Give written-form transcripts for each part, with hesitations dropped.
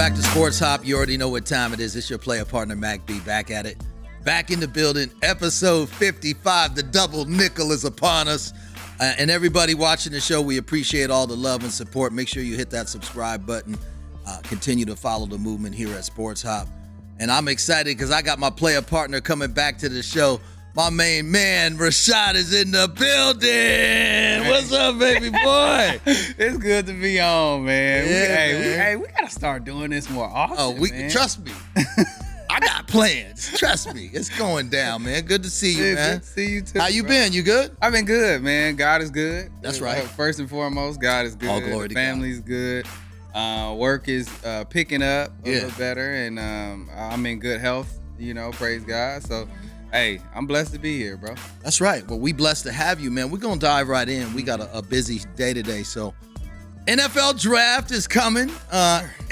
Back to Sports Hop. You already know what time it is. It's your player partner, Mack B, back at it. Back in the building. Episode 55. The double nickel is upon us. And everybody watching the show, we appreciate all the love and support. Make sure you hit that subscribe button. Continue to follow the movement here at Sports Hop. And I'm excited because I got my player partner coming back to the show. My main man, Rashad, is in the building. What's up, baby boy? It's good to be on, man. Yeah, We gotta start doing this more often. Man. Trust me. I got plans. Trust me. It's going down, man. Good to see you, man. Good to see you too. How you been? You good? I've been good, man. God is good. That's right. First and foremost, God is good. All glory to God. Family's good. Work is picking up a little better, and I'm in good health. Praise God. So. Hey, I'm blessed to be here, bro. That's right. Well, we blessed to have you, man. We're going to dive right in. We got a busy day today. So, NFL Draft is coming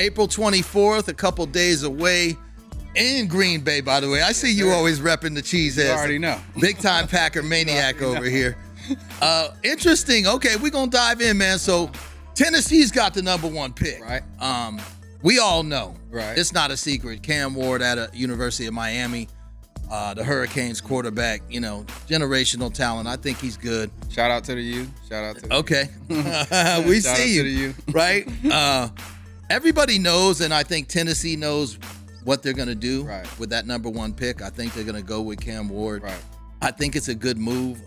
April 24th, a couple days away in Green Bay, by the way. I see you always repping the Cheeseheads. You already know. Big time Packer maniac over here. Interesting. Okay, we're going to dive in, man. So, Tennessee's got the number one pick. Right. We all know. Right. It's not a secret. Cam Ward at a University of Miami. The Hurricanes quarterback, generational talent. I think he's good. Shout out to the U. Shout out to the Okay. We Shout see out to the U. Right? Everybody knows, and I think Tennessee knows what they're going to do with that number one pick. I think they're going to go with Cam Ward. Right. I think it's a good move.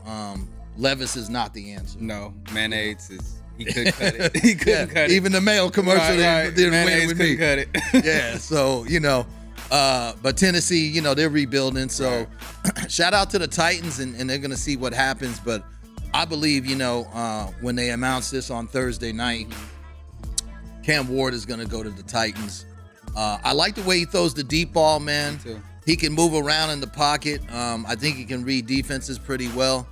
Levis is not the answer. No, mayonnaise is. He couldn't cut it. He couldn't cut it. Even the male commercial didn't win Mayonnaise with me. couldn't cut it. Yeah, so, but Tennessee, they're rebuilding. So shout out to the Titans, and they're going to see what happens. But I believe, when they announce this on Thursday night, Cam Ward is going to go to the Titans. I like the way he throws the deep ball, man. Me too. He can move around in the pocket. I think he can read defenses pretty well.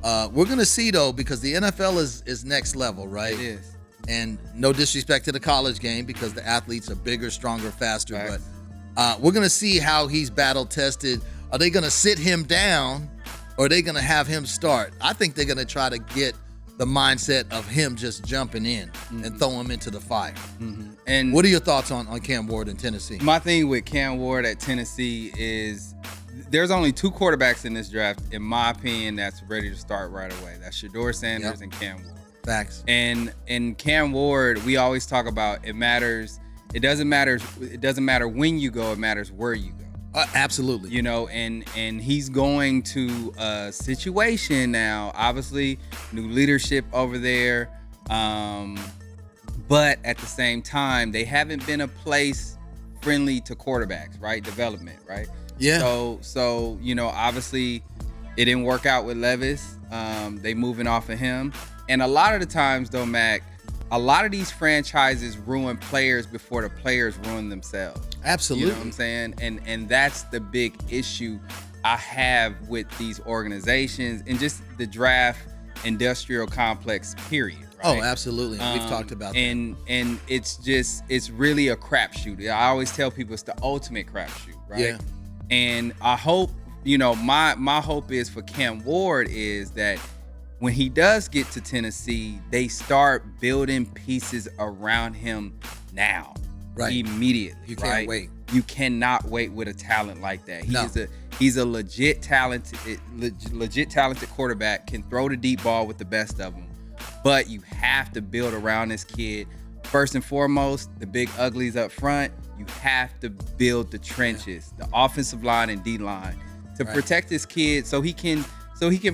We're going to see, though, because the NFL is next level, right? It is. And no disrespect to the college game because the athletes are bigger, stronger, faster. Right. But we're going to see how he's battle tested. Are they going to sit him down or are they going to have him start? I think they're going to try to get the mindset of him just jumping in and throw him into the fire. Mm-hmm. And what are your thoughts on Cam Ward in Tennessee? My thing with Cam Ward at Tennessee is there's only two quarterbacks in this draft, in my opinion, that's ready to start right away. That's Shedeur Sanders and Cam Ward. Facts. And in Cam Ward, we always talk about it matters. It doesn't matter when you go. It matters where you go. Absolutely. And he's going to a situation now. Obviously, new leadership over there. But at the same time, they haven't been a place friendly to quarterbacks, right? Development, right? Yeah. So obviously, it didn't work out with Levis. They moving off of him, and a lot of the times, though, Mac. A lot of these franchises ruin players before the players ruin themselves. Absolutely. You know what I'm saying? And that's the big issue I have with these organizations and just the draft industrial complex, period. Right? Oh, absolutely. We've talked about that. And it's really a crapshoot. I always tell people it's the ultimate crapshoot, right? Yeah. And I hope, my hope is for Cam Ward is that when he does get to Tennessee, they start building pieces around him now, immediately. You can't wait. You cannot wait with a talent like that. He's a legit talented quarterback. Can throw the deep ball with the best of them, but you have to build around this kid. First and foremost, the big uglies up front. You have to build the trenches, the offensive line and D line, to protect this kid so he can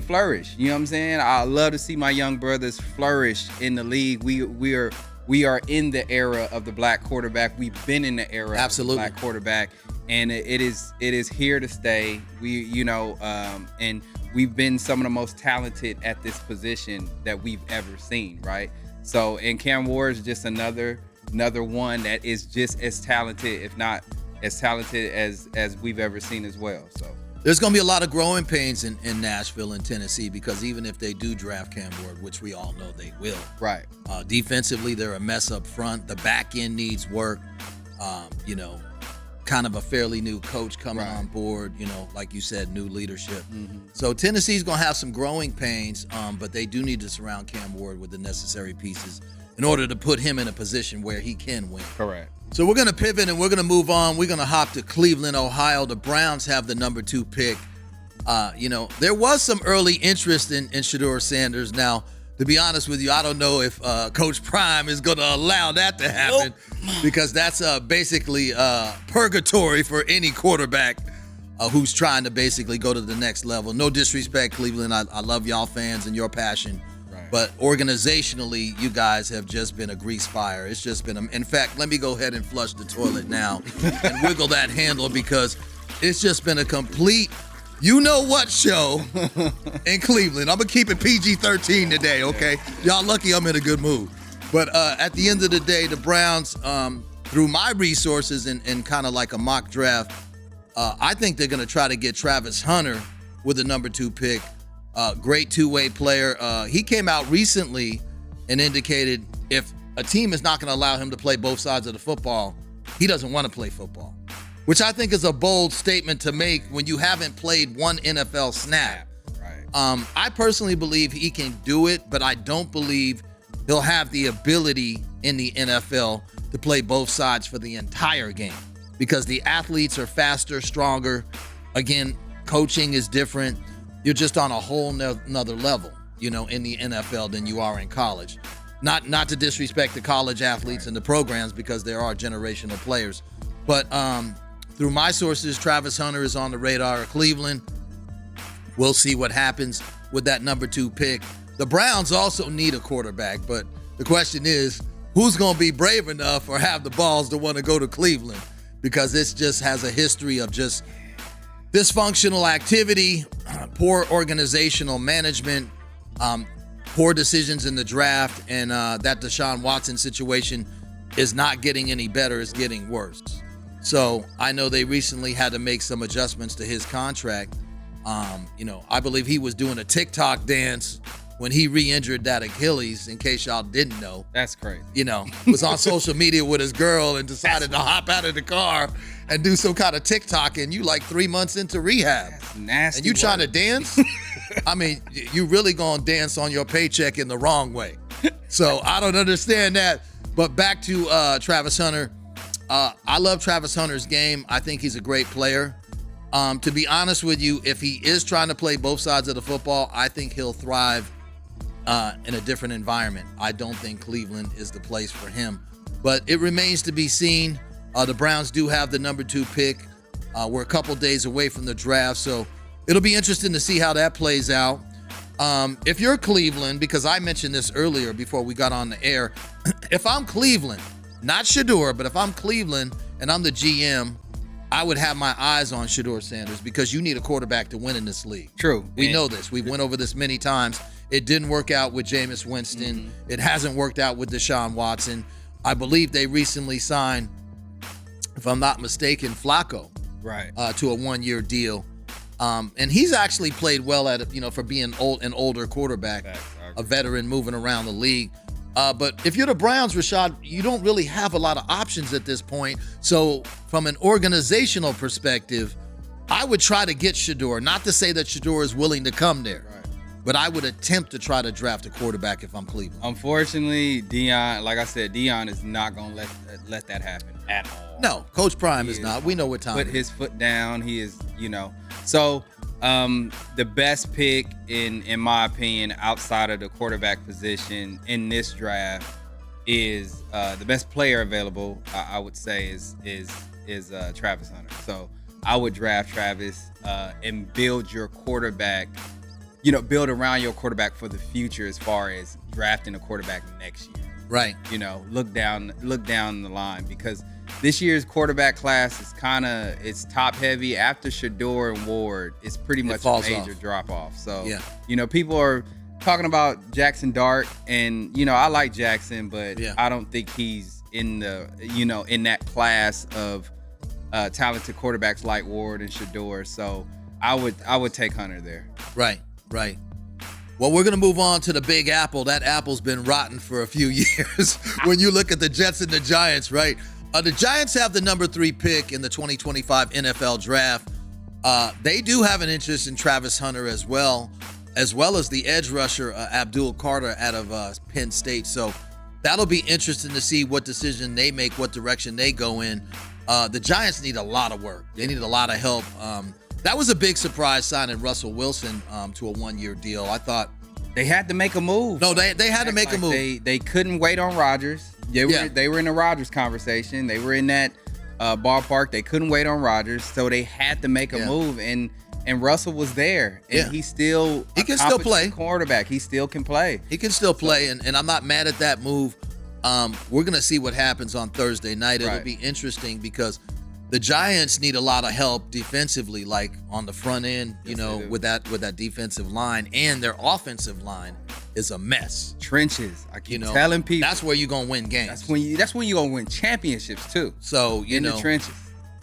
flourish. You know what I'm saying? I love to see my young brothers flourish in the league. We are in the era of the black quarterback. We've been in the era of the black quarterback, and it is here to stay. And we've been some of the most talented at this position that we've ever seen, right? So, and Cam Ward is just another one that is just as talented, if not as talented as we've ever seen as well. So. There's going to be a lot of growing pains in Nashville and Tennessee because even if they do draft Cam Ward, which we all know they will. Right. Defensively, they're a mess up front. The back end needs work. kind of a fairly new coach coming on board, like you said, new leadership. So Tennessee's going to have some growing pains, but they do need to surround Cam Ward with the necessary pieces in order to put him in a position where he can win. Correct. So we're going to pivot and we're going to move on. We're going to hop to Cleveland, Ohio. The Browns have the number 2 pick. There was some early interest in Shedeur Sanders. Now, to be honest with you, I don't know if Coach Prime is going to allow that to happen because that's basically purgatory for any quarterback who's trying to basically go to the next level. No disrespect, Cleveland. I love y'all fans and your passion. But organizationally, you guys have just been a grease fire. It's just been in fact, let me go ahead and flush the toilet now and wiggle that handle because it's just been a complete you-know-what show in Cleveland. I'm going to keep it PG-13 today, okay? Y'all lucky I'm in a good mood. But at the end of the day, the Browns, through my resources and kind of like a mock draft, I think they're going to try to get Travis Hunter with the number 2 pick. Great two-way player. He came out recently and indicated if a team is not going to allow him to play both sides of the football, he doesn't want to play football, which I think is a bold statement to make when you haven't played one NFL snap. Right. I personally believe he can do it, but I don't believe he'll have the ability in the NFL to play both sides for the entire game because the athletes are faster, stronger. Again, coaching is different. You're just on a whole nother level, in the NFL than you are in college. Not to disrespect the college athletes and the programs because there are generational players. But through my sources, Travis Hunter is on the radar of Cleveland. We'll see what happens with that number 2 pick. The Browns also need a quarterback, but the question is, who's going to be brave enough or have the balls to want to go to Cleveland? Because this just has a history of just dysfunctional activity, poor organizational management, poor decisions in the draft, and that Deshaun Watson situation is not getting any better, it's getting worse. So I know they recently had to make some adjustments to his contract. I believe he was doing a TikTok dance when he re-injured that Achilles, in case y'all didn't know. That's crazy. Was on social media with his girl and decided to hop out of the car and do some kind of TikTok, and you like 3 months into rehab. That's nasty. And you trying to dance? I mean, you really gonna dance on your paycheck in the wrong way. So I don't understand that. But back to Travis Hunter. I love Travis Hunter's game. I think he's a great player. To be honest with you, if he is trying to play both sides of the football, I think he'll thrive in a different environment. I don't think Cleveland is the place for him. But it remains to be seen. The Browns do have the number 2 pick. We're a couple days away from the draft, so it'll be interesting to see how that plays out. If you're Cleveland, because I mentioned this earlier before we got on the air, if I'm Cleveland, not Shedeur, but if I'm Cleveland and I'm the GM, I would have my eyes on Shedeur Sanders because you need a quarterback to win in this league. True. We know this. We've went over this many times. It didn't work out with Jameis Winston. It hasn't worked out with Deshaun Watson. I believe they recently signed, if I'm not mistaken, Flacco, to a 1-year deal. And he's actually played well at it, for being an older quarterback, a veteran moving around the league. But if you're the Browns, Rashad, you don't really have a lot of options at this point. So from an organizational perspective, I would try to get Shedeur. Not to say that Shedeur is willing to come there, but I would attempt to try to draft a quarterback if I'm Cleveland. Unfortunately, Deion, like I said, Deion is not going to let that happen at all. No, Coach Prime is not. We know what time. Put his foot down. He is, So the best pick, in my opinion, outside of the quarterback position in this draft is the best player available. I would say is Travis Hunter. So I would draft Travis and build your quarterback. Build around your quarterback for the future as far as drafting a quarterback next year. Right. Look down the line because this year's quarterback class is it's top heavy. After Shedeur and Ward, it's pretty much a major drop off. So, people are talking about Jackson Dart, and I like Jackson, but I don't think he's in the in that class of talented quarterbacks like Ward and Shedeur. So I would take Hunter there. Right. Well, we're going to move on to the Big Apple. That apple's been rotten for a few years when you look at the Jets and the Giants, right? The Giants have the number 3 pick in the 2025 NFL draft. They do have an interest in Travis Hunter as well as the edge rusher Abdul Carter out of Penn State. So that'll be interesting to see what decision they make, what direction they go in. The Giants need a lot of work. They need a lot of help. That was a big surprise signing Russell Wilson to a 1-year deal. I thought they had to make a move. No, they had to make a move. They couldn't wait on Rodgers. They were in the Rodgers conversation. They were in that ballpark. They couldn't wait on Rodgers, so they had to make a move. And Russell was there, and he can still play quarterback. He still can play. He can still play, and I'm not mad at that move. We're gonna see what happens on Thursday night. It'll be interesting because the Giants need a lot of help defensively, like on the front end, with that defensive line, and their offensive line is a mess. Trenches. I keep telling people that's where you're gonna win games. That's when you're gonna win championships too. So in the trenches.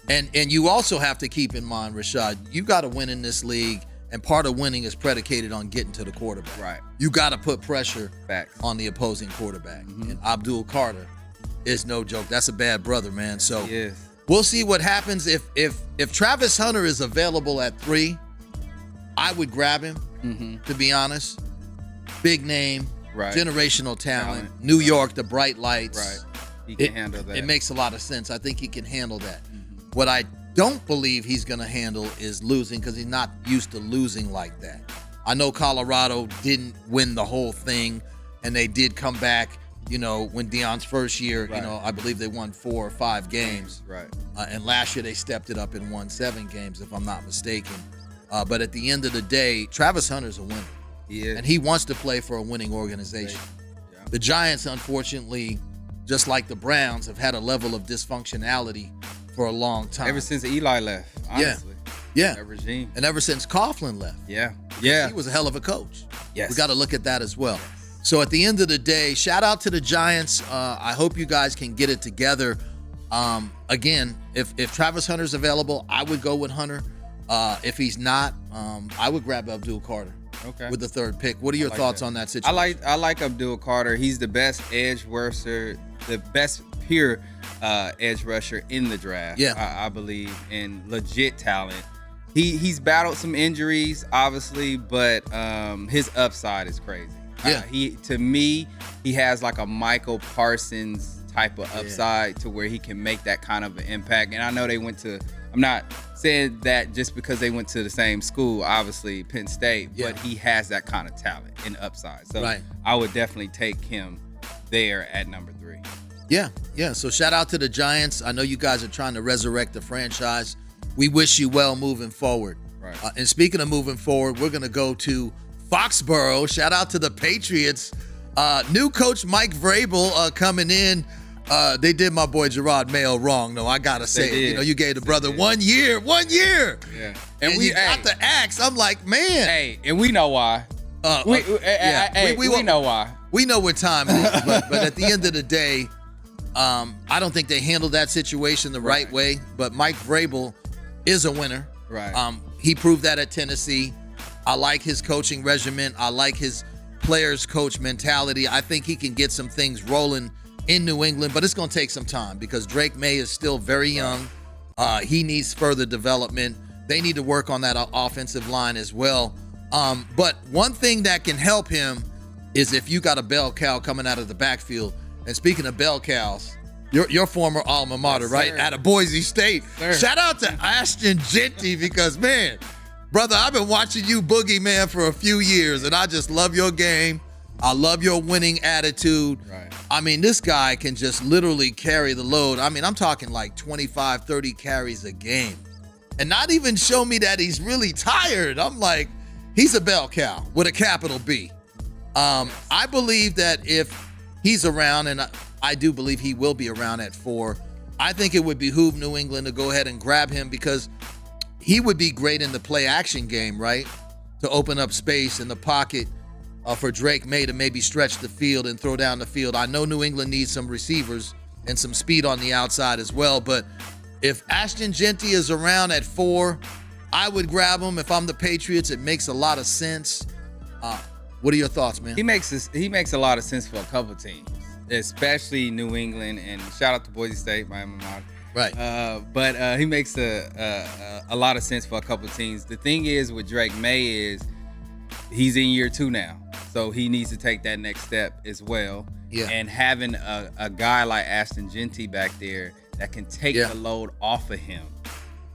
And you also have to keep in mind, Rashad, you got to win in this league, and part of winning is predicated on getting to the quarterback. Right. You got to put pressure Facts. on the opposing quarterback. And Abdul Carter is no joke. That's a bad brother, man. So we'll see what happens. If Travis Hunter is available at 3, I would grab him, to be honest. Big name, generational talent, New York, the bright lights. Right. He can handle that. It makes a lot of sense. I think he can handle that. What I don't believe he's going to handle is losing, because he's not used to losing like that. I know Colorado didn't win the whole thing, and they did come back, when Deion's first year, I believe they won 4 or 5 games. Right. And last year they stepped it up and won 7 games, if I'm not mistaken. But at the end of the day, Travis Hunter's a winner. He is. And he wants to play for a winning organization. Yeah. The Giants, unfortunately, just like the Browns, have had a level of dysfunctionality for a long time. Ever since Eli left, honestly. Yeah. That regime. And ever since Coughlin left. Yeah. He was a hell of a coach. Yes. We got to look at that as well. So at the end of the day, shout out to the Giants. I hope you guys can get it together. Again, if Travis Hunter's available, I would go with Hunter. If he's not, I would grab Abdul Carter. Okay. With the 3rd pick. What are your thoughts on that situation? I like Abdul Carter. He's the best edge rusher, the best pure edge rusher in the draft. Yeah. I believe, and legit talent. He's battled some injuries, obviously, but his upside is crazy. Yeah. To me, he has like a Michael Parsons type of upside to where he can make that kind of an impact. And I know I'm not saying that just because they went to the same school, obviously Penn State, but he has that kind of talent and upside. So I would definitely take him there at number 3. Yeah. So shout out to the Giants. I know you guys are trying to resurrect the franchise. We wish you well moving forward. Right. And speaking of moving forward, we're going to go to Foxborough. Shout out to the Patriots. New coach Mike Vrabel coming in. They did my boy Gerard Mayo wrong. No, I gotta say it. You gave the brother 1 year. 1 year. Yeah. And we got the axe. I'm like, man. Hey, and we know why. We know why. We know what time it is. but at the end of the day, I don't think they handled that situation the right way. But Mike Vrabel is a winner. Right. He proved that at Tennessee. I like his coaching regimen. I like his players coach mentality. I think he can get some things rolling in New England, but it's going to take some time because Drake May is still very young. He needs further development. They need to work on that offensive line as well. But one thing that can help him is if you got a bell cow coming out of the backfield. And speaking of bell cows, your former alma mater, right? Out of Boise State. Shout out to Ashton Genty because, man, brother, I've been watching you boogeyman for a few years, and I just love your game. I love your winning attitude. Right. I mean, this guy can just literally carry the load. I mean, I'm talking like 25, 30 carries a game. And not even show me that he's really tired. I'm like, he's a bell cow with a capital B. I believe that if he's around, and I do believe he will be around at 4, I think it would behoove New England to go ahead and grab him because he would be great in the play action game, right? To open up space in the pocket for Drake May to maybe stretch the field and throw down the field. I know New England needs some receivers and some speed on the outside as well, but if Ashton Genty is around at 4, I would grab him. If I'm the Patriots, it makes a lot of sense. What are your thoughts, man? He makes a lot of sense for a couple teams. especially New England, and shout out to Boise State, my alma mater. Right. But he makes a lot of sense for a couple of teams. The thing is with Drake May is he's in year 2 now, so he needs to take that next step as well. Yeah. And having a guy like Ashton Genty back there that can take the load off of him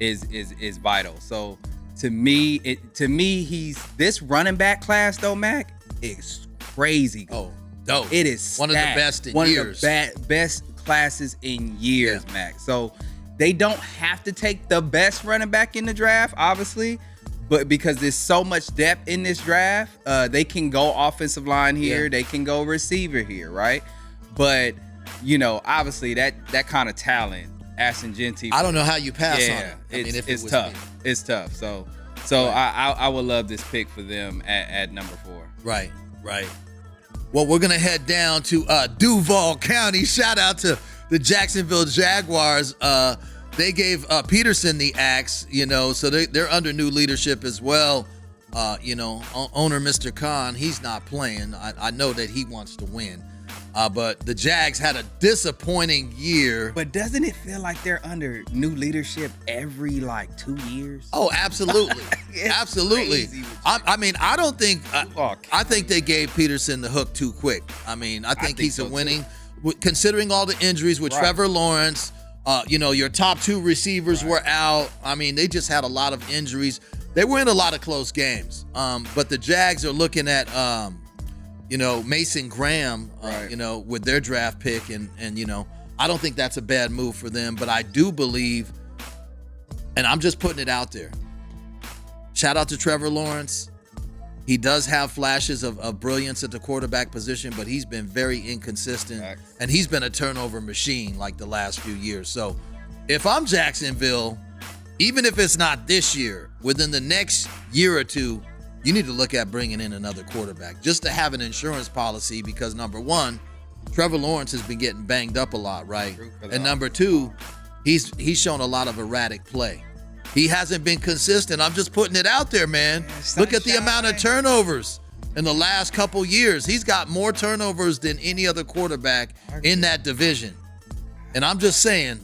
is vital. So to me, he's this running back class though, Mac, is crazy good. Oh, dope. It is one of the best in years. One of the best classes in years, Mac. So they don't have to take the best running back in the draft, obviously, but because there's so much depth in this draft, they can go offensive line here, they can go receiver here, right? But obviously that kind of talent, Ashton Genty, I don't know how you pass on it. I mean, if it's it was tough. me. It's tough. So I would love this pick for them at number 4. Right. Well, we're going to head down to Duval County. Shout out to the Jacksonville Jaguars. They gave Peterson the axe, so they're under new leadership as well. Owner Mr. Khan, he's not playing. I know that he wants to win. But the Jags had a disappointing year. But doesn't it feel like they're under new leadership every 2 years? Oh, absolutely. Absolutely. I don't think I think they gave Peterson the hook too quick. I think he's so winning. Considering all the injuries with Trevor Lawrence, your top 2 receivers were out. They just had a lot of injuries. They were in a lot of close games. But the Jags are looking at Mason Graham, with their draft pick, and I don't think that's a bad move for them. But I do believe, and I'm just putting it out there. Shout out to Trevor Lawrence. He does have flashes of brilliance at the quarterback position, but he's been very inconsistent, and he's been a turnover machine like the last few years. So if I'm Jacksonville, even if it's not this year, within the next year or two, you need to look at bringing in another quarterback just to have an insurance policy, because number one, Trevor Lawrence has been getting banged up a lot, right? And number two, he's shown a lot of erratic play. He hasn't been consistent. I'm just putting it out there, man. Look at the amount of turnovers in the last couple years. He's got more turnovers than any other quarterback in that division. And I'm just saying,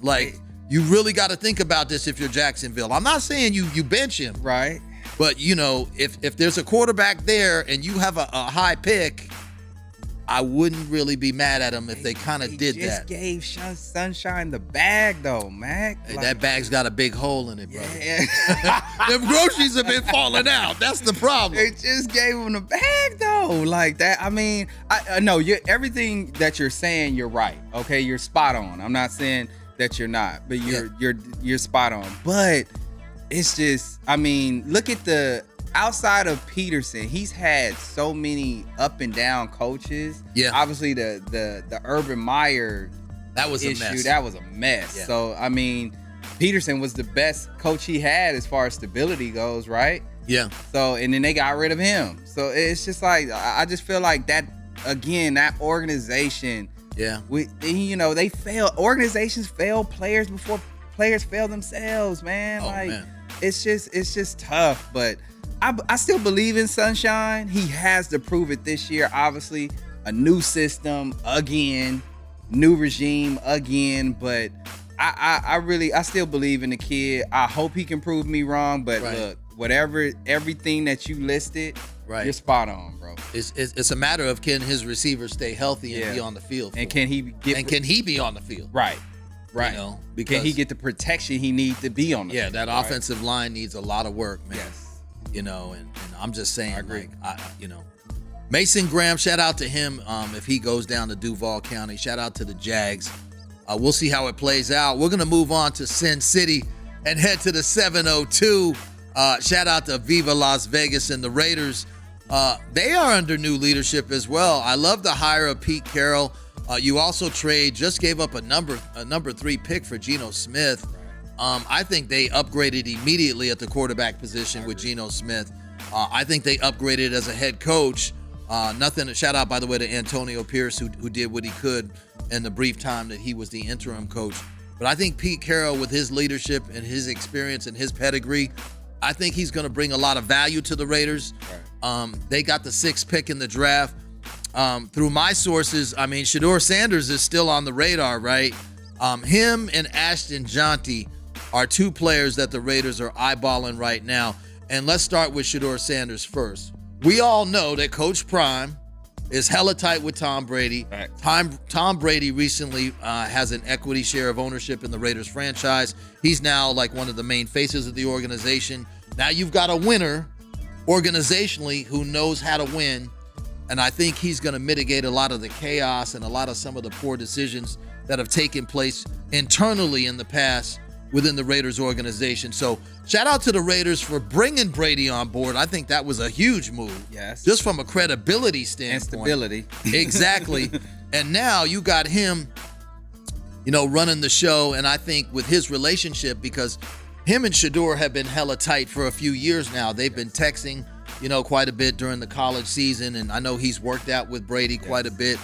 you really got to think about this if you're Jacksonville. I'm not saying you bench him. Right. But, if there's a quarterback there and you have a high pick, I wouldn't really be mad at him if they kind of did that. They just gave Sunshine the bag, though, Mac. Hey, that bag's got a big hole in it, brother. Yeah. Them groceries have been falling out. That's the problem. They just gave him the bag, though. Like that. I know everything that you're saying, you're right. Okay, you're spot on. I'm not saying that you're not, but you're spot on. But it's just, look at the outside of Peterson, he's had so many up and down coaches. Yeah. Obviously the Urban Meyer that was issue, a mess. that was a mess. Yeah. So Peterson was the best coach he had as far as stability goes, right? Yeah. So and then they got rid of him. So it's just I just feel like that again, that organization. Yeah. They fail. Organizations fail players before players fail themselves, man. Man. It's just tough, but I still believe in Sunshine. He has to prove it this year. Obviously, a new system again, new regime again. But I still believe in the kid. I hope he can prove me wrong. But look, everything that you listed, you're spot on, bro. It's a matter of can his receivers stay healthy and be on the field, and can he be on the field, right? Because can he get the protection he needs to be on the field? That offensive line needs a lot of work, man. Yes. And I'm just saying, I agree. Mason Graham, shout out to him if he goes down to Duval County. Shout out to the Jags. We'll see how it plays out. We're going to move on to Sin City and head to the 702. Shout out to Viva Las Vegas and the Raiders. They are under new leadership as well. I love the hire of Pete Carroll. You also just gave up a number 3 pick for Geno Smith. I think they upgraded immediately at the quarterback position with Geno Smith. I think they upgraded as a head coach. Shout out, by the way, to Antonio Pierce, who did what he could in the brief time that he was the interim coach. But I think Pete Carroll, with his leadership and his experience and his pedigree, I think he's going to bring a lot of value to the Raiders. They got the 6th pick in the draft. through my sources, I mean, Shedeur Sanders is still on the radar, right? Him and Ashton Jonty are two players that the Raiders are eyeballing right now. And let's start with Shedeur Sanders first. We all know that Coach Prime is hella tight with Tom Brady. Tom Brady recently has an equity share of ownership in the Raiders franchise. He's now like one of the main faces of the organization. Now you've got a winner organizationally who knows how to win. And I think he's going to mitigate a lot of the chaos and a lot of some of the poor decisions that have taken place internally in the past within the Raiders organization. So shout out to the Raiders for bringing Brady on board. I think that was a huge move. Yes. Just from a credibility standpoint. And stability. Exactly. And now you got him, running the show. And I think with his relationship, because him and Shedeur have been hella tight for a few years now. They've been texting, quite a bit during the college season. And I know he's worked out with Brady quite a bit.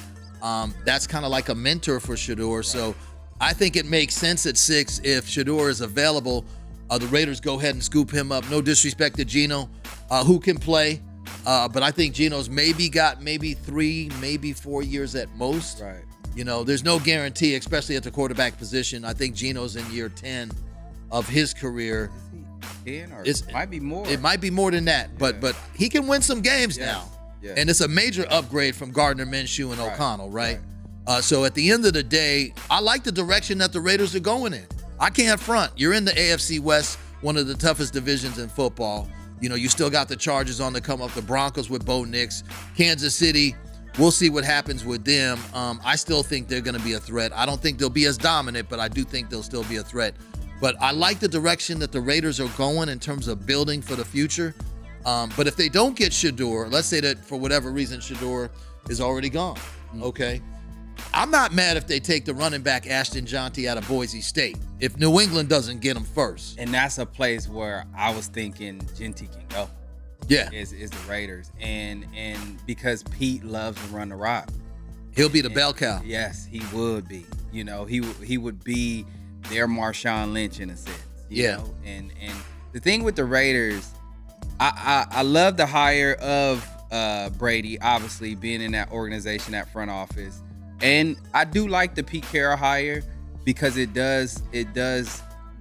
That's kind of like a mentor for Shedeur. Right. So I think it makes sense at 6 if Shedeur is available. The Raiders go ahead and scoop him up. No disrespect to Geno, who can play. But I think Geno's got 3, maybe 4 years at most. Right. There's no guarantee, especially at the quarterback position. I think Geno's in year 10 of his career. 10 or it might be more. It might be more than that. Yeah. But he can win some games now. Yeah. And it's a major upgrade from Gardner Minshew and O'Connell, right? So at the end of the day, I like the direction that the Raiders are going in. I can't front. You're in the AFC West, one of the toughest divisions in football. You still got the Chargers on the come up, the Broncos with Bo Nix, Kansas City. We'll see what happens with them. I still think they're going to be a threat. I don't think they'll be as dominant, but I do think they'll still be a threat. But I like the direction that the Raiders are going in terms of building for the future. But if they don't get Shedeur, let's say that for whatever reason Shedeur is already gone, okay? I'm not mad if they take the running back Ashton Jonty out of Boise State if New England doesn't get him first. And that's a place where I was thinking Genty can go. Yeah. Is the Raiders. And because Pete loves to run the rock. He'll be the bell cow. Yes, he would be. He would be their Marshawn Lynch in a sense. You know? And the thing with the Raiders, I love the hire of Brady, obviously being in that organization, that front office. And I do like the Pete Carroll hire because it does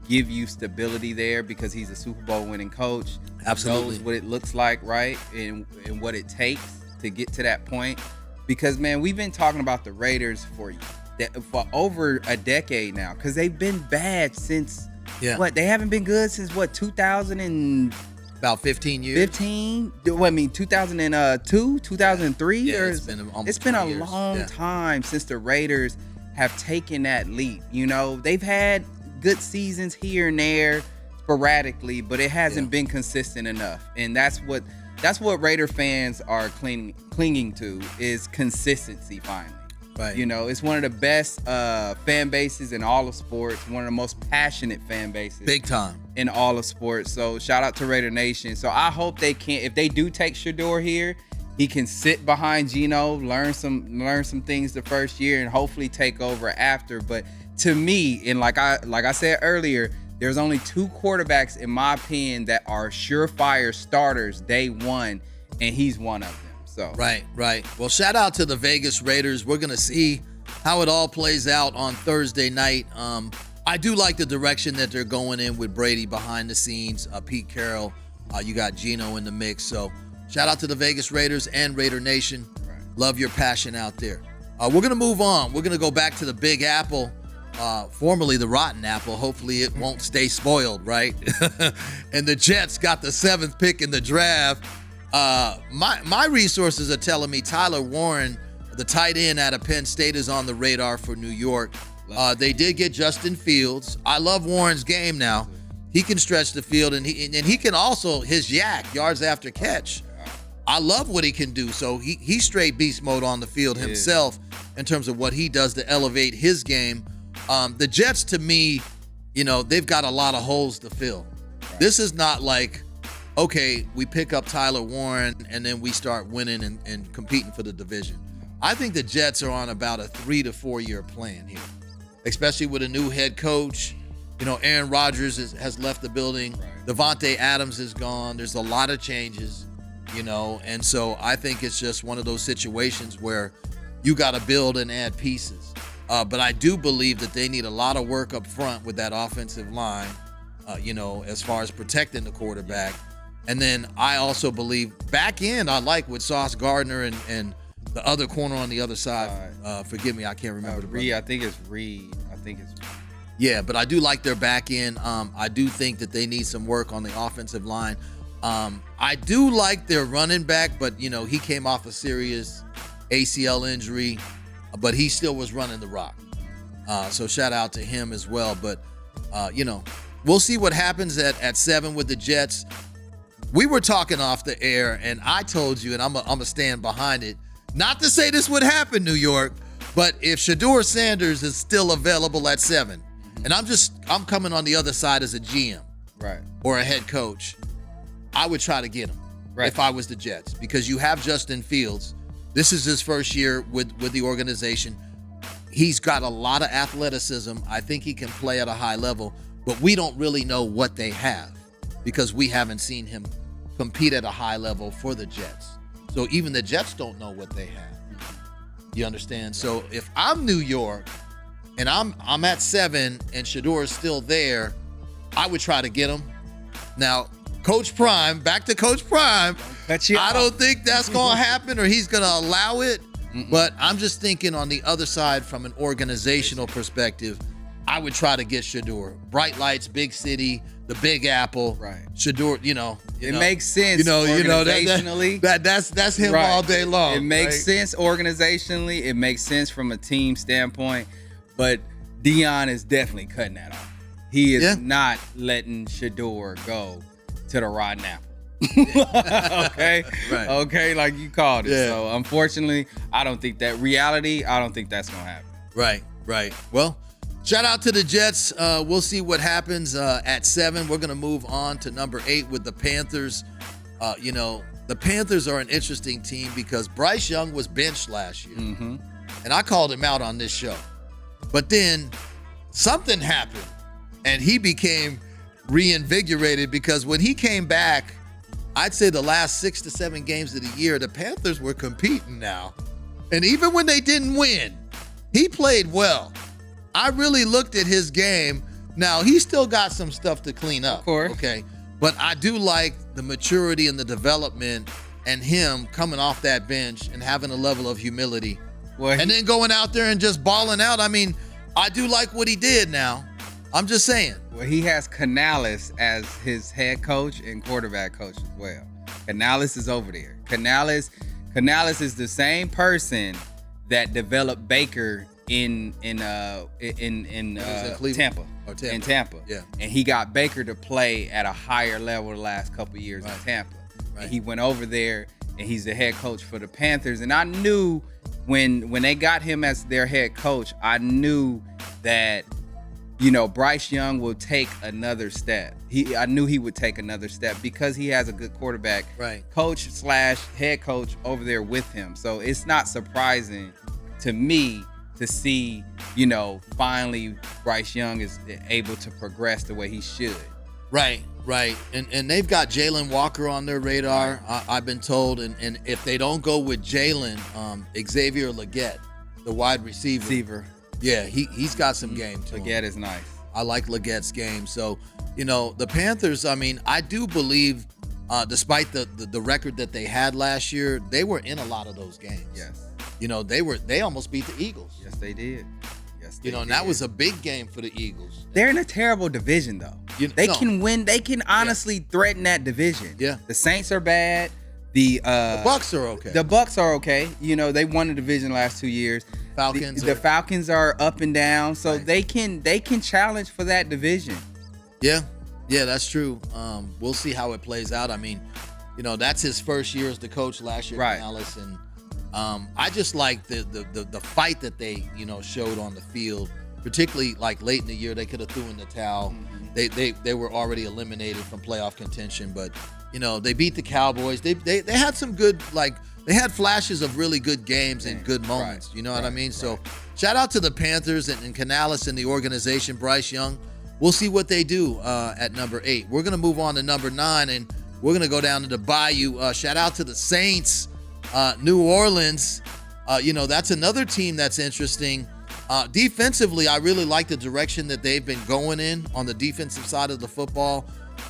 give you stability there because he's a Super Bowl winning coach. Absolutely. Knows what it looks like, right? And what it takes to get to that point. Because, man, we've been talking about the Raiders for over a decade now because they've been bad since, they haven't been good since, 2000 and... About 15 years. 15? 2002, 2003? Yeah, it's been almost It's been a years. long time since the Raiders have taken that leap. They've had good seasons here and there sporadically, but it hasn't been consistent enough. And that's what Raider fans are clinging to is consistency finally. Right. It's one of the best fan bases in all of sports, one of the most passionate fan bases. Big time. In all of sports. So shout out to Raider Nation. So I hope they can, if they do take Shedeur here, he can sit behind Geno, learn some things the first year and hopefully take over after. But to me, and like I said earlier, there's only 2 quarterbacks in my opinion that are surefire starters day one, and he's one of them. So Right. Well, shout out to the Vegas Raiders. We're going to see how it all plays out on Thursday night. I do like the direction that they're going in with Brady behind the scenes. Pete Carroll, you got Geno in the mix. So shout out to the Vegas Raiders and Raider Nation. Right. Love your passion out there. We're going to move on. We're going to go back to the Big Apple, formerly the Rotten Apple. Hopefully it won't stay spoiled, right? And the Jets got the 7th pick in the draft. My resources are telling me Tyler Warren, the tight end out of Penn State, is on the radar for New York. They did get Justin Fields. I love Warren's game now. He can stretch the field, and he can also, his yards after catch. I love what he can do. So he's straight beast mode on the field himself in terms of what he does to elevate his game. The Jets, to me, they've got a lot of holes to fill. Right. This is not like, okay, we pick up Tyler Warren and then we start winning and competing for the division. I think the Jets are on about a 3 to 4 year plan here, especially with a new head coach. Aaron Rodgers has left the building. Right. Devontae Adams is gone. There's a lot of changes. And so I think it's just one of those situations where you got to build and add pieces. But I do believe that they need a lot of work up front with that offensive line, as far as protecting the quarterback. And then I also believe back end, I like with Sauce Gardner and the other corner on the other side. Forgive me, I can't remember the brother. I think it's Reed. Yeah, but I do like their back end. I do think that they need some work on the offensive line. I do like their running back, but, he came off a serious ACL injury, but he still was running the rock. So shout out to him as well. But, we'll see what happens at 7 with the Jets. We were talking off the air, and I told you, and I'm going to stand behind it, not to say this would happen, New York, but if Shedeur Sanders is still available at 7, and I'm coming on the other side as a GM, right, or a head coach, I would try to get him if I was the Jets, because you have Justin Fields. This is his first year with the organization. He's got a lot of athleticism. I think he can play at a high level, but we don't really know what they have because we haven't seen him compete at a high level for the Jets. So even the Jets don't know what they have. You understand? So if I'm New York and I'm at 7 and Shedeur is still there, I would try to get him. Now, Coach Prime, back to Coach Prime. I don't think that's going to happen or he's going to allow it. But I'm just thinking on the other side from an organizational perspective, I would try to get Shedeur. Bright lights, big city, the Big Apple. Right. Shedeur, it makes sense organizationally. That's him all day long. It makes sense organizationally. It makes sense from a team standpoint. But Dion is definitely cutting that off. He is not letting Shedeur go to the rotten apple. Okay. Right. Okay, like you called it. Yeah. So unfortunately, I don't think that's gonna happen. Right. Well, shout out to the Jets. We'll see what happens at 7. We're gonna move on to number 8 with the Panthers. The Panthers are an interesting team because Bryce Young was benched last year. And I called him out on this show. But then something happened and he became reinvigorated because when he came back, I'd say the last 6 to 7 games of the year, the Panthers were competing now. And even when they didn't win, he played well. I really looked at his game. Now, he still got some stuff to clean up. Of course. Okay. But I do like the maturity and the development and him coming off that bench and having a level of humility. And then going out there and just balling out. I mean, I do like what he did now. I'm just saying. Well, he has Canales as his head coach and quarterback coach as well. Canales is over there. Canales is the same person that developed Baker in Tampa. In Tampa. Yeah. And he got Baker to play at a higher level the last couple of years in Tampa. Right. And he went over there and he's the head coach for the Panthers. And I knew when they got him as their head coach, I knew that Bryce Young will take another step. I knew he would take another step because he has a good quarterback coach / head coach over there with him. So it's not surprising to me to see, finally Bryce Young is able to progress the way he should. Right. And they've got Jalen Walker on their radar, I've been told. And if they don't go with Jalen, Xavier Legette, the wide receiver. Yeah, he's got some game to him. Legette is nice. I like Legette's game. So, the Panthers, I do believe, despite the record that they had last year, they were in a lot of those games. Yes. They almost beat the Eagles. Yes, they did. And that was a big game for the Eagles. They're in a terrible division, though. They can win. They can honestly threaten that division. Yeah. The Saints are bad. The Bucs are okay. The Bucs are okay. They won the division last 2 years. The Falcons are up and down, so they can challenge for that division. Yeah, that's true. We'll see how it plays out. That's his first year as the coach last year, Canales, and I just like the fight that they showed on the field, particularly like late in the year. They could have threw in the towel. They were already eliminated from playoff contention, but they beat the Cowboys. They had some good they had flashes of really good games and good moments. You know what I mean? So shout out to the Panthers and Canales and the organization, Bryce Young. We'll see what they do at number 8. We're going to move on to number 9. And We're going to go down to the Bayou. Shout out to the Saints. New Orleans, that's another team that's interesting. Defensively, I really like the direction that they've been going in on the defensive side of the football.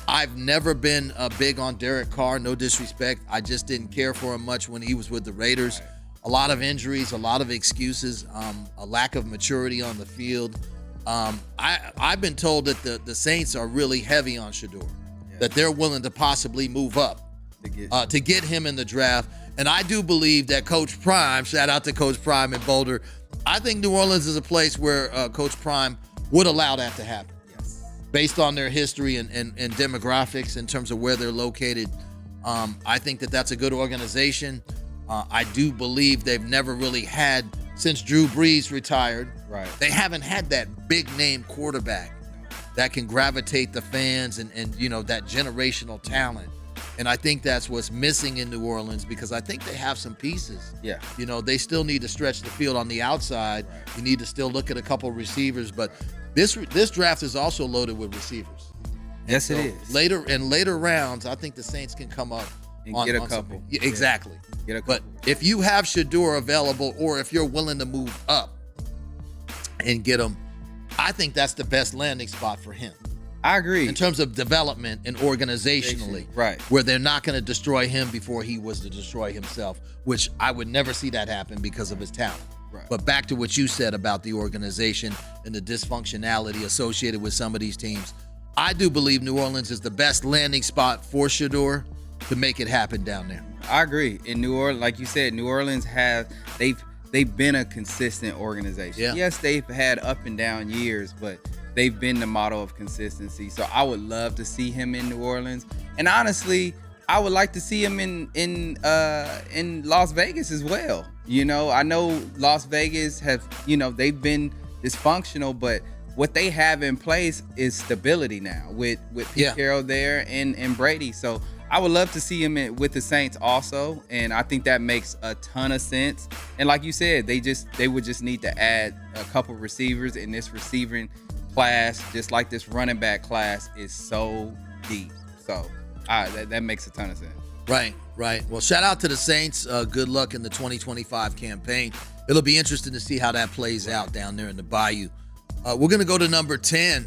I've never been big on Derek Carr, no disrespect. I just didn't care for him much when he was with the Raiders. Right. A lot of injuries, a lot of excuses, a lack of maturity on the field. I've been told that the Saints are really heavy on Shedeur, that they're willing to possibly move up to get him in the draft. And I do believe that Coach Prime, shout out to Coach Prime in Boulder, I think New Orleans is a place where Coach Prime would allow that to happen. Yes. Based on their history and demographics in terms of where they're located. I think that that's a good organization. I do believe they've never really had, since Drew Brees retired, right, they haven't had that big name quarterback that can gravitate the fans and that generational talent. And I think that's what's missing in New Orleans, because I think they have some pieces. Yeah. They still need to stretch the field on the outside. Right. You need to still look at a couple receivers, but this draft is also loaded with receivers. Yes, so it is. Later rounds, I think the Saints can come up and get a couple. Yeah, exactly. Get a couple. But if you have Shedeur available, or if you're willing to move up and get him, I think that's the best landing spot for him. I agree. In terms of development and organizationally, right, where they're not going to destroy him before he was to destroy himself, which I would never see that happen because of his talent. Right. But back to what you said about the organization and the dysfunctionality associated with some of these teams, I do believe New Orleans is the best landing spot for Shedeur to make it happen down there. I agree. In New Orleans, like you said, New Orleans they've been a consistent organization. Yeah. Yes, they've had up and down years, but they've been the model of consistency. So I would love to see him in New Orleans. And honestly, I would like to see him in Las Vegas as well. I know Las Vegas have, they've been dysfunctional, but what they have in place is stability now with Pete Carroll there and Brady. So I would love to see him with the Saints also, and I think that makes a ton of sense. And like you said, they would just need to add a couple receivers in this receiving class, just like this running back class is so deep. So that makes a ton of sense. Right. Well, shout out to the Saints. Good luck in the 2025 campaign. It'll be interesting to see how that plays out down there in the Bayou. We're going to go to number 10,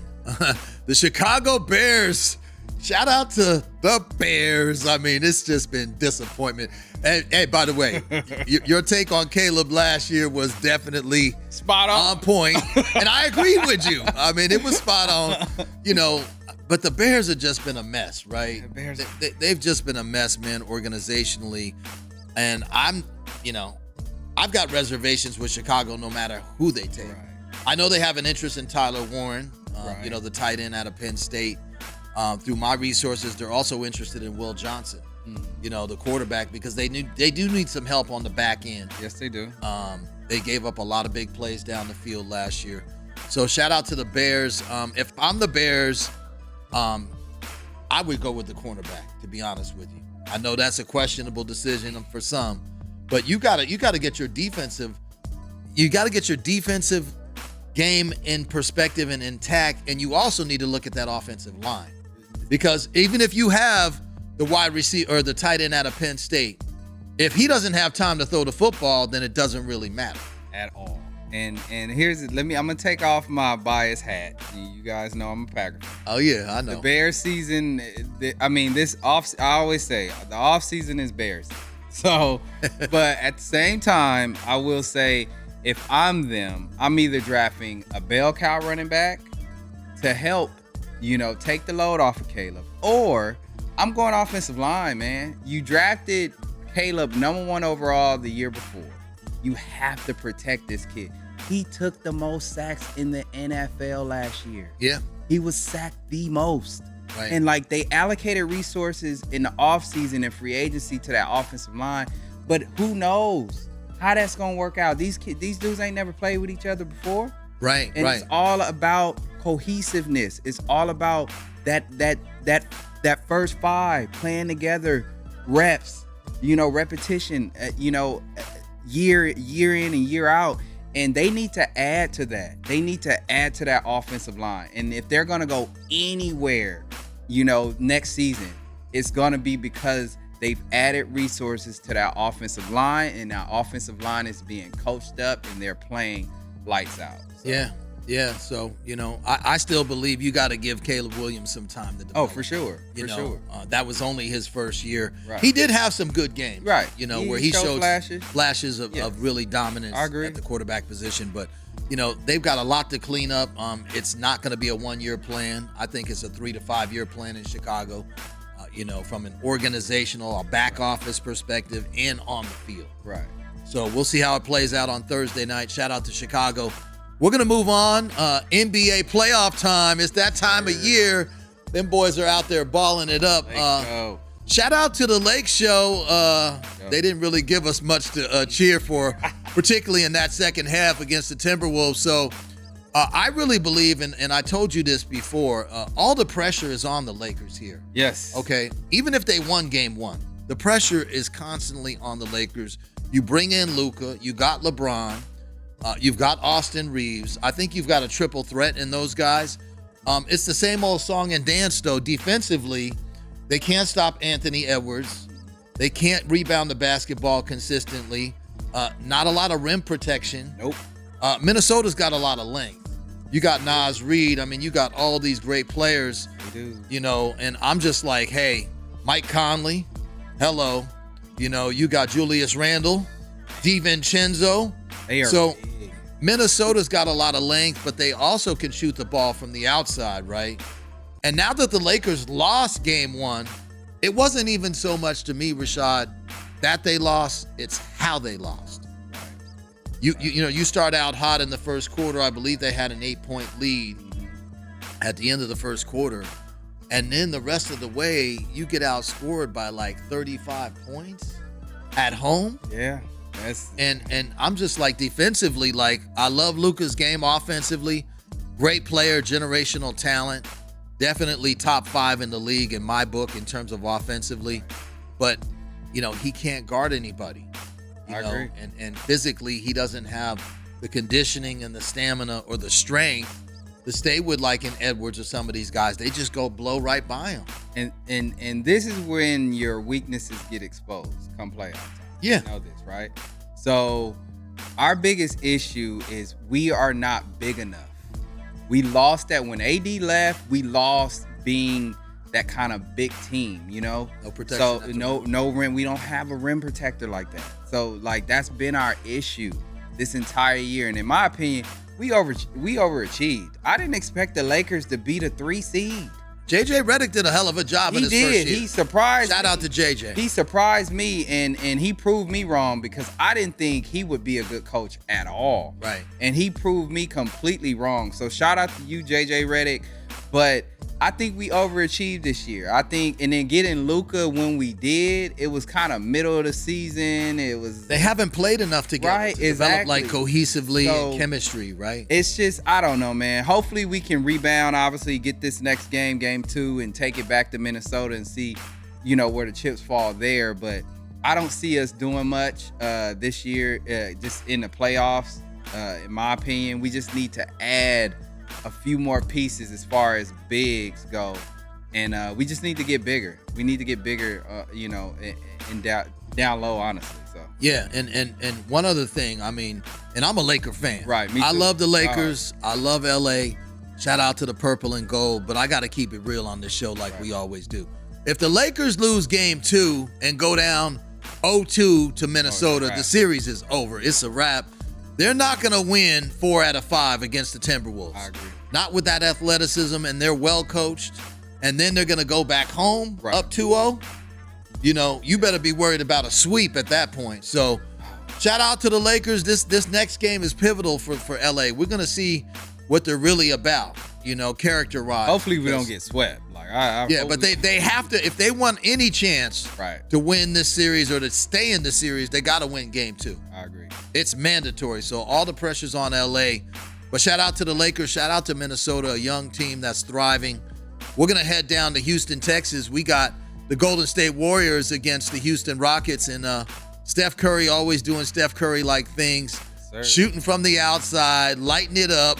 the Chicago Bears. Shout out to the Bears. I mean, it's just been disappointment. Hey, by the way, your take on Caleb last year was definitely spot on point. And I agree with you. I mean, it was spot on, but the Bears have just been a mess, right? They've just been a mess, man, organizationally. And I've got reservations with Chicago no matter who they take. Right. I know they have an interest in Tyler Warren, the tight end out of Penn State. Through my resources, they're also interested in Will Johnson, the quarterback, because they do need some help on the back end. Yes, they do. They gave up a lot of big plays down the field last year. So shout out to the Bears. If I'm the Bears, I would go with the cornerback, to be honest with you. I know that's a questionable decision for some, but you gotta get your defensive game in perspective and intact, and you also need to look at that offensive line. Because even if you have the wide receiver or the tight end out of Penn State, if he doesn't have time to throw the football, then it doesn't really matter at all. And I'm gonna take off my bias hat. You guys know I'm a Packer fan. Oh yeah, I know. The Bears season, I always say the off season is Bears. So, but at the same time, I will say, if I'm them, I'm either drafting a bell cow running back to help, take the load off of Caleb, or I'm going offensive line, man. You drafted Caleb number 1 overall the year before. You have to protect this kid. He took the most sacks in the NFL last year. Yeah. He was sacked the most. Right. And they allocated resources in the offseason and free agency to that offensive line. But who knows how that's gonna work out? These dudes ain't never played with each other before. Right. And it's all about cohesiveness. It's all about that first 5 playing together, reps, repetition, year in and year out. And they need to add to that. They need to add to that offensive line. And if they're gonna go anywhere, next season, it's gonna be because they've added resources to that offensive line, and that offensive line is being coached up, and they're playing lights out. So. Yeah. So, I still believe you got to give Caleb Williams some time to develop. Oh, for sure. That was only his first year. Right. He did have some good games. Right. Where he showed flashes of, Yes. of really dominance I agree. at the quarterback position. But, they've got a lot to clean up. It's not going to be a 1-year plan. I think it's a 3 to 5 year plan in Chicago, from an organizational, a back office perspective and on the field. Right. So we'll see how it plays out on Thursday night. Shout out to Chicago. We're going to move on. NBA playoff time. It's that time of year. Them boys are out there balling it up. Shout out to the Lake Show. They didn't really give us much to cheer for, particularly in that second half against the Timberwolves. So I really believe, and I told you this before, all the pressure is on the Lakers here. Yes. Okay? Even if they won game one, the pressure is constantly on the Lakers. You bring in Luka. You got LeBron. You've got Austin Reeves. I think you've got a triple threat in those guys. It's the same old song and dance, though. Defensively, they can't stop Anthony Edwards. They can't rebound the basketball consistently. Not a lot of rim protection. Nope. Minnesota's got a lot of length. You got Naz Reid. I mean, you got all these great players. They do. And I'm just like, hey, Mike Conley, hello. You got Julius Randle, DiVincenzo. So Minnesota's got a lot of length, but they also can shoot the ball from the outside, right? And now that the Lakers lost game one, it wasn't even so much to me, Rashad, that they lost, it's how they lost. You start out hot in the first quarter. I believe they had an 8-point lead at the end of the first quarter. And then the rest of the way, you get outscored by like 35 points at home. Yeah. And I'm just like defensively, like I love Luka's game offensively. Great player, generational talent. Definitely top 5 in the league in my book in terms of offensively. But, he can't guard anybody. I agree. And physically, he doesn't have the conditioning and the stamina or the strength to stay with like an Edwards or some of these guys. They just go blow right by him. And this is when your weaknesses get exposed come playoff time. Yeah. You know this, right? So our biggest issue is we are not big enough. We lost that when AD left. We lost being that kind of big team, No protection. So no rim. We don't have a rim protector like that. So like that's been our issue this entire year. And in my opinion, we overachieved. I didn't expect the Lakers to be the 3 seed. JJ Redick did a hell of a job in his first year. He surprised me. Shout out to JJ. He surprised me and he proved me wrong because I didn't think he would be a good coach at all. Right. And he proved me completely wrong. So shout out to you, JJ Redick. But I think we overachieved this year. And then getting Luka when we did, it was kind of middle of the season. They haven't played enough together right, to develop like cohesively and chemistry, right? It's just, I don't know, man. Hopefully we can rebound, obviously, get this next game 2, and take it back to Minnesota and see, where the chips fall there. But I don't see us doing much this year, just in the playoffs. In my opinion, we just need to add a few more pieces as far as bigs go, and we just need to get bigger. We need to get bigger, and down low, honestly. So yeah, and one other thing, I mean, and I'm a Laker fan. Right, me too. I love the Lakers. I love LA. Shout out to the purple and gold, but I got to keep it real on this show like we always do. If the Lakers lose game 2 and go down 0-2 to Minnesota, the series is over. It's a wrap. They're not going to win 4 out of 5 against the Timberwolves. I agree. Not with that athleticism, and they're well coached. And then they're going to go back home up 2-0. You better be worried about a sweep at that point. So, shout out to the Lakers. This next game is pivotal for LA. We're going to see what they're really about, character-wise. Hopefully we don't get swept. But they have to, if they want any chance to win this series or to stay in the series, they got to win game 2. I agree. It's mandatory. So all the pressure's on LA. But shout out to the Lakers. Shout out to Minnesota, a young team that's thriving. We're going to head down to Houston, Texas. We got the Golden State Warriors against the Houston Rockets. And Steph Curry always doing Steph Curry-like things. Yes, shooting from the outside, lighting it up,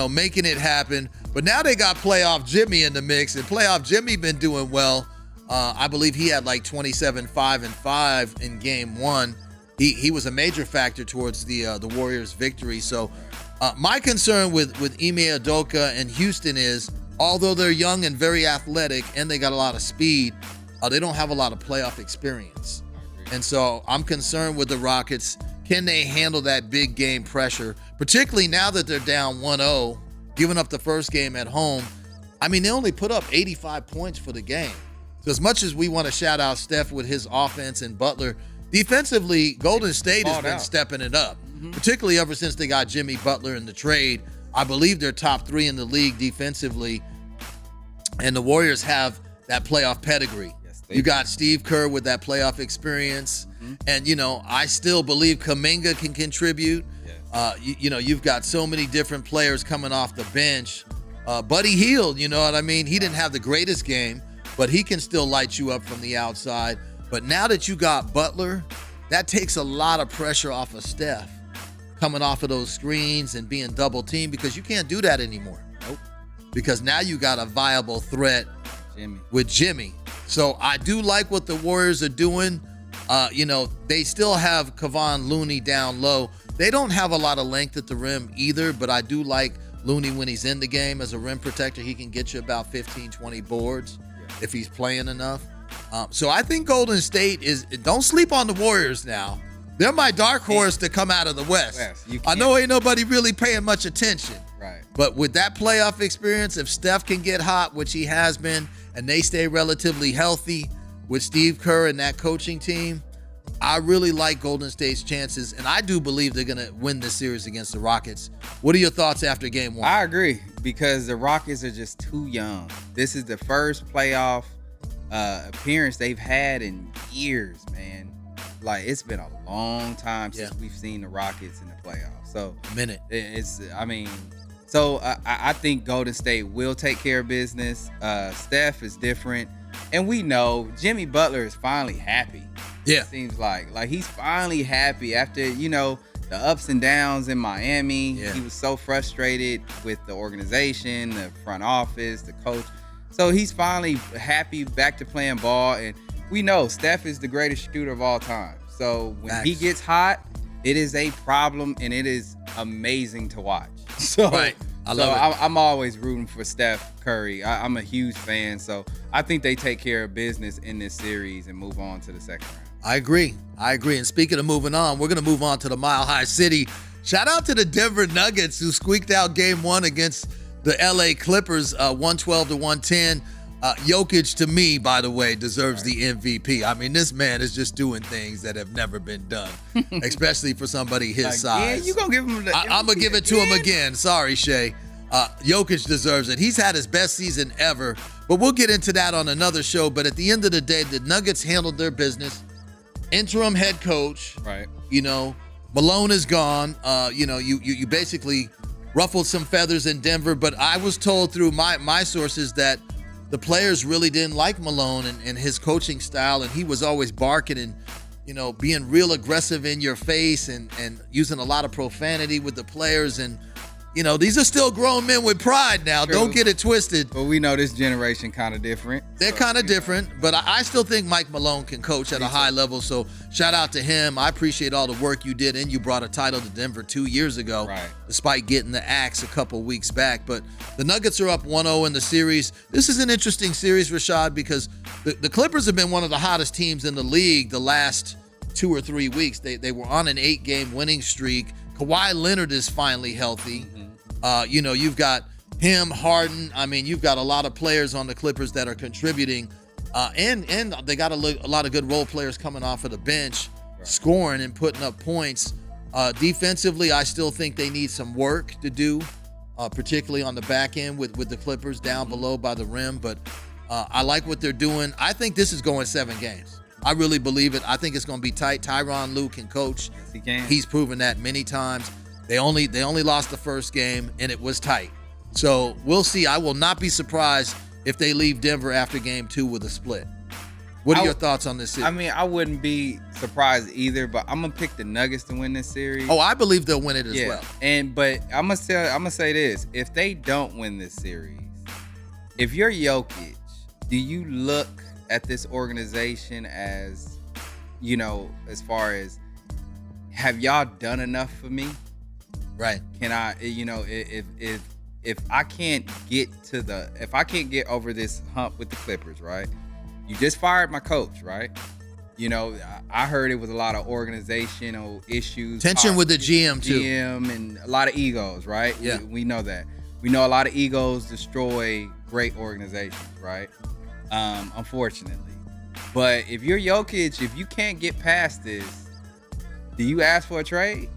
making it happen. But now they got playoff Jimmy in the mix. And playoff Jimmy been doing well. I believe he had like 27, 5, and 5 in game 1. He was a major factor towards the Warriors' victory. So my concern with Ime Udoka and Houston is, although they're young and very athletic and they got a lot of speed, they don't have a lot of playoff experience. And so I'm concerned with the Rockets. Can they handle that big game pressure, particularly now that they're down 1-0, giving up the first game at home? I mean, they only put up 85 points for the game. So as much as we want to shout out Steph with his offense and Butler, defensively, Golden State has been stepping it up, particularly ever since they got Jimmy Butler in the trade. I believe they're top 3 in the league defensively, and the Warriors have that playoff pedigree. You got Steve Kerr with that playoff experience. And, I still believe Kuminga can contribute. You've got so many different players coming off the bench. Buddy Hield, you know what I mean? He didn't have the greatest game, but he can still light you up from the outside. But now that you got Butler, that takes a lot of pressure off of Steph coming off of those screens and being double teamed, because you can't do that anymore. Nope. Because now you got a viable threat with Jimmy. So I do like what the Warriors are doing. They still have Kevon Looney down low. They don't have a lot of length at the rim either, but I do like Looney when he's in the game as a rim protector. He can get you about 15, 20 boards if he's playing enough. So I think Golden State don't sleep on the Warriors now. They're my dark horse to come out of the West. I know ain't nobody really paying much attention. Right. But with that playoff experience, if Steph can get hot, which he has been, and they stay relatively healthy with Steve Kerr and that coaching team, I really like Golden State's chances, and I do believe they're going to win this series against the Rockets. What are your thoughts after game 1? I agree, because the Rockets are just too young. This is the first playoff appearance they've had in years, man. Like, it's been a long time since we've seen the Rockets in the playoffs. So a minute. I think Golden State will take care of business. Steph is different, and we know Jimmy Butler is finally happy. Yeah, it seems like he's finally happy after the ups and downs in Miami. He was so frustrated with the organization, the front office, the coach. So he's finally happy, back to playing ball, and we know Steph is the greatest shooter of all time. So when he gets hot, it is a problem, and it is amazing to watch. So, right. I love it. I'm always rooting for Steph Curry. I'm a huge fan, so I think they take care of business in this series and move on to the second round. I agree. And speaking of moving on, we're going to move on to the Mile High City. Shout out to the Denver Nuggets, who squeaked out game 1 against the LA Clippers, 112-110. Jokic, to me, by the way, deserves the MVP. I mean, this man is just doing things that have never been done, especially for somebody his size. Yeah, you gonna give him the I'm going to give it to him again. Sorry, Shay. Jokic deserves it. He's had his best season ever, but we'll get into that on another show. But at the end of the day, the Nuggets handled their business. Interim head coach. Right. Malone is gone. You basically ruffled some feathers in Denver, but I was told through my sources that the players really didn't like Malone and his coaching style, and he was always barking and, being real aggressive in your face and using a lot of profanity with the players. And, these are still grown men with pride now. True. Don't get it twisted. But we know this generation kind of different. They're kind of different, but I still think Mike Malone can coach at a high level. So shout out to him. I appreciate all the work you did, and you brought a title to Denver 2 years ago, right, despite getting the axe a couple weeks back. But the Nuggets are up 1-0 in the series. This is an interesting series, Rashad, because the Clippers have been one of the hottest teams in the league the last 2 or 3 weeks. They were on an 8-game winning streak. Kawhi Leonard is finally healthy. You've got him, Harden. I mean, you've got a lot of players on the Clippers that are contributing, and they got a lot of good role players coming off of the bench, scoring and putting up points. Defensively, I still think they need some work to do, particularly on the back end with the Clippers down below by the rim. But I like what they're doing. I think this is going 7 games. I really believe it. I think it's going to be tight. Tyronn Lue can coach. Yes, he can. He's proven that many times. They only lost the first game, and it was tight. So we'll see. I will not be surprised if they leave Denver after game 2 with a split. What are your thoughts on this series? I mean, I wouldn't be surprised either, but I'm gonna pick the Nuggets to win this series. Oh, I believe they'll win it as well. But I'm gonna say this: if they don't win this series, if you're Jokic, do you look at this organization as, as far as, have y'all done enough for me? Right. Can I, if I can't get if I can't get over this hump with the Clippers, right? You just fired my coach, right? I heard it was a lot of organizational issues. Tension with the GM too. GM and a lot of egos, right? Yeah. We know that. We know a lot of egos destroy great organizations, right? Unfortunately. But if you're Jokic, if you can't get past this, do you ask for a trade?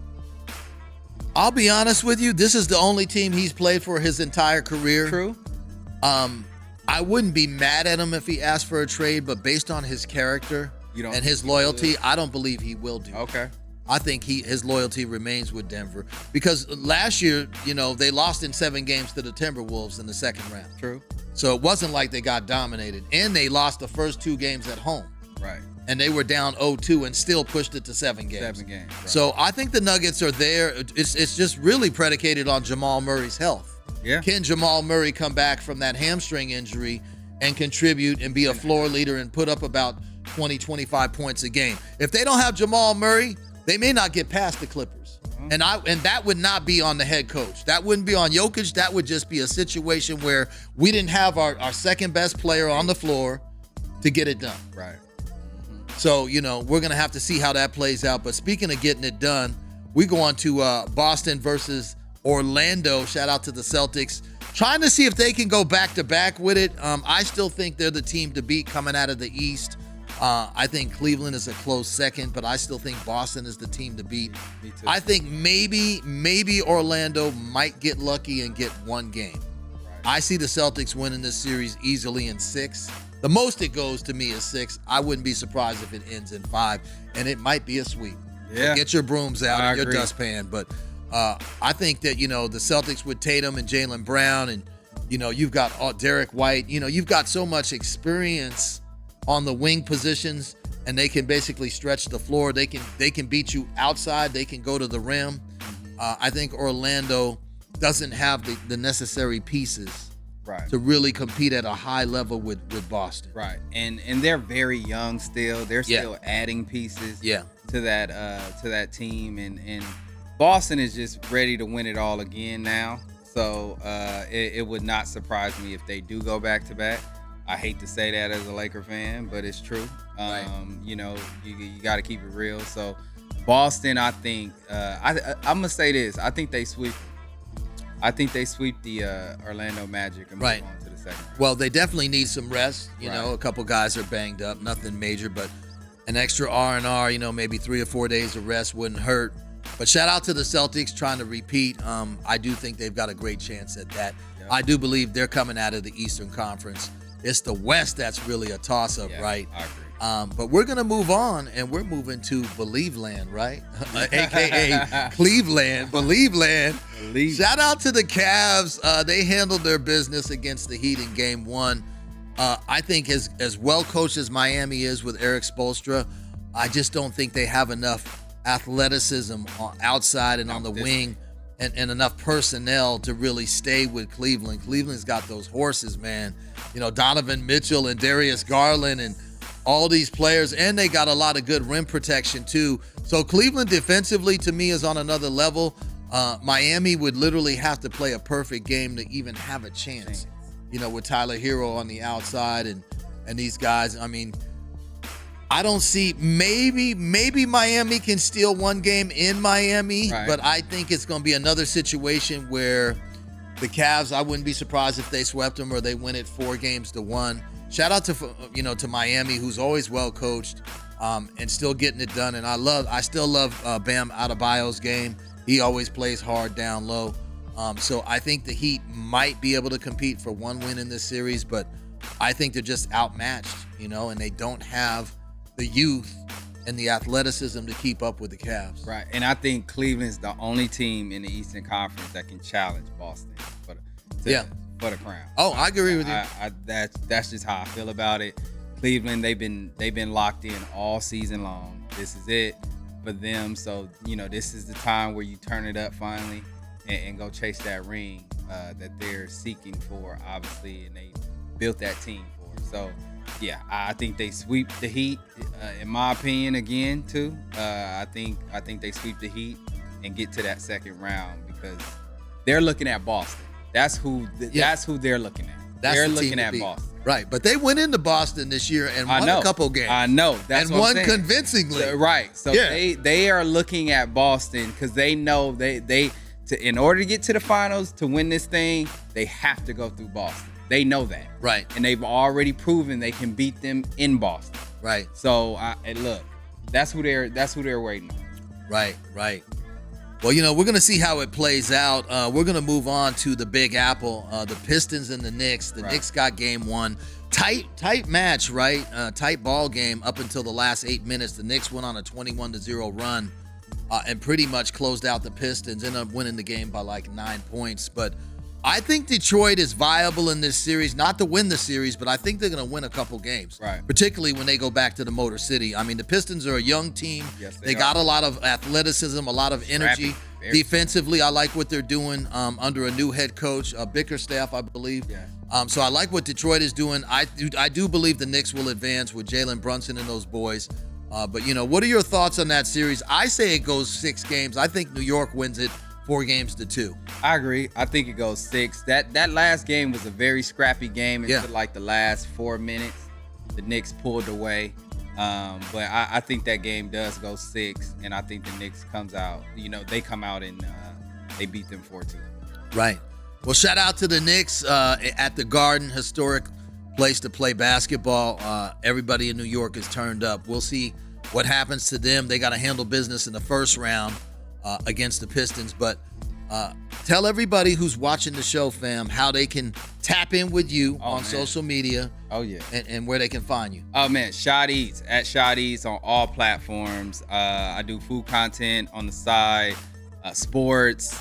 I'll be honest with you. This is the only team he's played for his entire career. True. I wouldn't be mad at him if he asked for a trade, but based on his character and his loyalty, I don't believe he will do. Okay. I think his loyalty remains with Denver because last year, they lost in 7 games to the Timberwolves in the second round. True. So it wasn't like they got dominated, and they lost the first 2 games at home. Right. And they were down 0-2 and still pushed it to 7 games. 7 games. Right. So I think the Nuggets are there. It's just really predicated on Jamal Murray's health. Yeah. Can Jamal Murray come back from that hamstring injury and contribute and be a floor leader and put up about 20, 25 points a game? If they don't have Jamal Murray, they may not get past the Clippers. And that would not be on the head coach. That wouldn't be on Jokic. That would just be a situation where we didn't have our second best player on the floor to get it done. Right. So, we're going to have to see how that plays out. But speaking of getting it done, we go on to Boston versus Orlando. Shout out to the Celtics. Trying to see if they can go back-to-back with it. I still think they're the team to beat coming out of the East. I think Cleveland is a close second, but I still think Boston is the team to beat. Me too. I think maybe Orlando might get lucky and get 1 game. Right. I see the Celtics winning this series easily in 6. The most it goes to me is 6. I wouldn't be surprised if it ends in 5, and it might be a sweep. Yeah. So get your brooms out I and your agree. dustpan. But I think that, the Celtics with Tatum and Jaylen Brown and, you've got Derek White. You've got so much experience on the wing positions, and they can basically stretch the floor. They can beat you outside. They can go to the rim. I think Orlando doesn't have the necessary pieces Right. to really compete at a high level with Boston. Right. And they're very young still. They're still adding pieces to that team, and Boston is just ready to win it all again now. So it would not surprise me if they do go back to back. I hate to say that as a Laker fan, but it's true. Right. You got to keep it real. So Boston, I think I'm gonna say this. I think they sweep. I think they sweep the Orlando Magic and move on to the second round. Well, they definitely need some rest. A couple guys are banged up, nothing major, but an extra R&R, maybe 3 or 4 days of rest wouldn't hurt. But shout out to the Celtics trying to repeat. I do think they've got a great chance at that. Yep. I do believe they're coming out of the Eastern Conference. It's the West that's really a toss-up, right? I agree. But we're going to move on, and we're moving to Believeland, right? AKA Cleveland, Believeland. Shout out to the Cavs. They handled their business against the Heat in Game 1. I think as well coached as Miami is with Eric Spoelstra, I just don't think they have enough athleticism outside and on the wing and enough personnel to really stay with Cleveland. Cleveland's got those horses, man. Donovan Mitchell and Darius Garland and all these players, and they got a lot of good rim protection too. So Cleveland defensively to me is on another level. Miami would literally have to play a perfect game to even have a chance. With Tyler Hero on the outside and these guys. I mean, I don't see, maybe Miami can steal 1 game in Miami, but I think it's going to be another situation where the Cavs, I wouldn't be surprised if they swept them or they win it 4-1. Shout out to Miami, who's always well coached and still getting it done. And I still love Bam Adebayo's game. He always plays hard down low. So I think the Heat might be able to compete for 1 win in this series, but I think they're just outmatched, and they don't have the youth and the athleticism to keep up with the Cavs. Right. And I think Cleveland's the only team in the Eastern Conference that can challenge Boston for the crown. Oh, I agree with you. That's just how I feel about it. Cleveland, they've been locked in all season long. This is it for them. So, this is the time where you turn it up finally and go chase that ring that they're seeking for, obviously, and they built that team for. So Yeah, I think they sweep the Heat. In my opinion, again too. I think they sweep the Heat and get to that second round because they're looking at Boston. That's who they're looking at. They're looking at Boston. Right, but they went into Boston this year and won a couple games. I know. That's and what won I'm saying. convincingly. Right. So they are looking at Boston because they know in order to get to the finals, to win this thing, they have to go through Boston. They know that. Right. And they've already proven they can beat them in Boston. Right. So and look, that's who they're waiting on. Right. Well, we're going to see how it plays out. We're going to move on to the Big Apple, the Pistons and the Knicks. The Knicks got game one. Tight match, right? Tight ball game up until the last 8 minutes. The Knicks went on a 21-0 run and pretty much closed out the Pistons. Ended up winning the game by like 9 points. But I think Detroit is viable in this series, not to win the series, but I think they're going to win a couple games, right? Particularly when they go back to the Motor City. I mean, the Pistons are a young team. Yes, they got a lot of athleticism, a lot of energy. Defensively, I like what they're doing under a new head coach, Bickerstaff, I believe. Yeah. So I like what Detroit is doing. I do believe the Knicks will advance with Jalen Brunson and those boys. But, what are your thoughts on that series? I say it goes 6 games. I think New York wins it 4-2. I agree. I think it goes 6. That last game was a very scrappy game until like the last 4 minutes. The Knicks pulled away. But I think that game does go 6, and I think the Knicks comes out. They come out and they beat them 4-2. Right. Well, shout out to the Knicks at the Garden, historic place to play basketball. Everybody in New York is turned up. We'll see what happens to them. They got to handle business in the first round against the Pistons. But tell everybody who's watching the show, fam, how they can tap in with you on social media. Oh, yeah. And where they can find you. Oh, man. Shad Eats, at Shad Eats on all platforms. I do food content on the side, sports,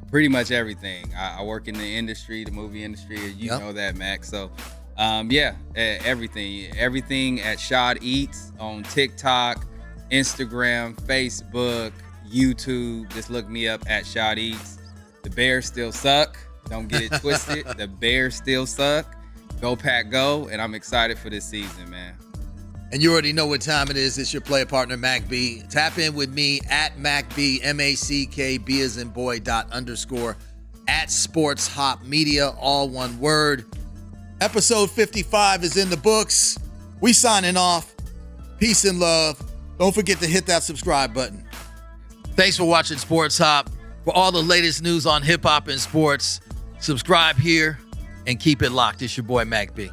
pretty much everything. I work in the industry, the movie industry. You know that, Mac. So, everything. Everything at Shad Eats on TikTok, Instagram, Facebook, YouTube. Just look me up at Shad Eats. The Bears still suck. Don't get it twisted. The Bears still suck. Go Pack Go, and I'm excited for this season, man. And you already know what time it is. It's your player partner, Mack B. Tap in with me at Mack B, MACKB as in boy _ at Sports Hop Media, all one word. Episode 55 is in the books. We signing off. Peace and love. Don't forget to hit that subscribe button. Thanks for watching Sports Hop. For all the latest news on hip hop and sports, subscribe here and keep it locked. It's your boy, Mack B.